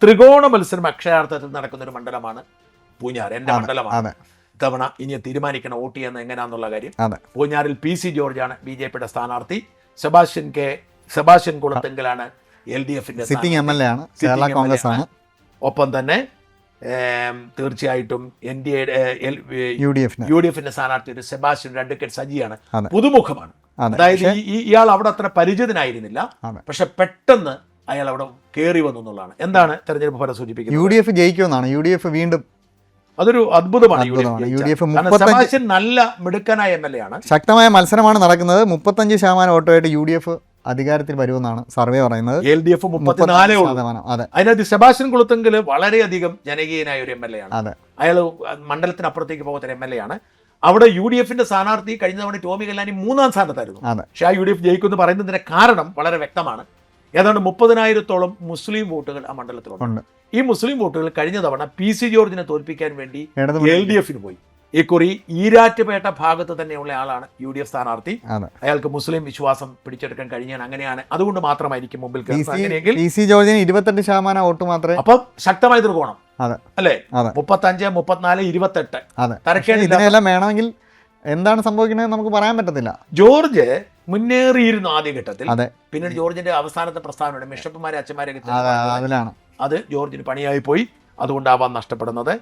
ത്രികോണ മത്സരം അക്ഷരാർത്ഥത്തിൽ നടക്കുന്ന ഒരു മണ്ഡലമാണ് പൂഞ്ഞാർ. എൻ്റെ മണ്ഡലമാണ്. ഇത്തവണ ഇനി തീരുമാനിക്കണം വോട്ട് ചെയ്യുന്നത് എങ്ങനെയാണെന്നുള്ള കാര്യം. പൂഞ്ഞാറിൽ PC ജോർജാണ് BJPയുടെ സ്ഥാനാർത്ഥി. സെബാസ്റ്റ്യൻ കുളത്തെങ്കിലാണ് LDFിന്റെ സിറ്റിംഗ് MLA ആണ്, കേരള കോൺഗ്രസ് ആണ്. ഒപ്പം തന്നെ തീർച്ചയായിട്ടും UDFിന്റെ സ്ഥാനാർത്ഥി ഒരു സെബാസ്റ്റ്യൻ അഡ്വക്കേറ്റ് സജിയാണ്, പുതുമുഖമാണ്. അതായത് ഇയാൾ അവിടെ അത്ര പരിചിതനായിരുന്നില്ല, പക്ഷെ പെട്ടെന്ന് അയാൾ അവിടെ കയറി വന്നു എന്നുള്ളതാണ്. എന്താണ് തെരഞ്ഞെടുപ്പ് ഫലം സൂചിപ്പിക്കുന്നത്? UDF ജയിക്കുമെന്നാണ്. UDF വീണ്ടും അതൊരു അത്ഭുതമാണ്. സെബാസ്റ്റ്യൻ നല്ല മിടുക്കനായ MLA ആണ്. ശക്തമായ മത്സരമാണ് നടക്കുന്നത്. 35% വോട്ടുമായിട്ട് UDF അധികാരത്തിൽ വരുമെന്നാണ് സർവേ പറയുന്നത്. LDF 34%. അതിനകത്ത് സെബാസ്റ്റ്യൻ കുളത്തെങ്കിൽ വളരെയധികം ജനകീയനായ ഒരു MLA ആണ്. അയാൾ മണ്ഡലത്തിനപ്പുറത്തേക്ക് പോകുന്ന MLA ആണ്. അവിടെ UDFിന്റെ സ്ഥാനാർത്ഥി കഴിഞ്ഞ തവണ ടോമി കല്ലാനി 3ാം സ്ഥാനത്തായിരുന്നു. പക്ഷേ ആ UDF ജയിക്കുമെന്ന് പറയുന്നതിന്റെ കാരണം വളരെ വ്യക്തമാണ്. ഏതാണ്ട് 30,000-ഓളം മുസ്ലിം വോട്ടുകൾ ആ മണ്ഡലത്തിലുണ്ട്. ഈ മുസ്ലിം വോട്ടുകൾ കഴിഞ്ഞ തവണ PC ജോർജിനെ തോൽപ്പിക്കാൻ വേണ്ടി LDFിന് പോയി. ഇക്കുറി ഈരാറ്റുപേട്ട ഭാഗത്ത് തന്നെയുള്ള ആളാണ് UDF സ്ഥാനാർത്ഥി. അയാൾക്ക് മുസ്ലിം വിശ്വാസം പിടിച്ചെടുക്കാൻ കഴിഞ്ഞാണ്. അങ്ങനെയാണ്, അതുകൊണ്ട് മാത്രമായിരിക്കും മുമ്പിൽ. PC ജോർജിന് 28% വോട്ട് മാത്രമേ. അപ്പം ശക്തമായ ത്രികോണം അല്ലേ? 35, 34, 28. ഇതിനെല്ലാം വേണമെങ്കിൽ എന്താണ് സംഭവിക്കുന്നത് നമുക്ക് പറയാൻ പറ്റത്തില്ല. ജോർജ് മുന്നേറിയിരുന്നു ആദ്യഘട്ടത്തിൽ. പിന്നീട് ജോർജിന്റെ അവസാനത്തെ പ്രസ്താവന ബിഷപ്പുമാരെ അച്ഛന്മാരെ അത് ജോർജിന് പണിയായി പോയി. അതുകൊണ്ടാവാൻ നഷ്ടപ്പെടുന്നത്.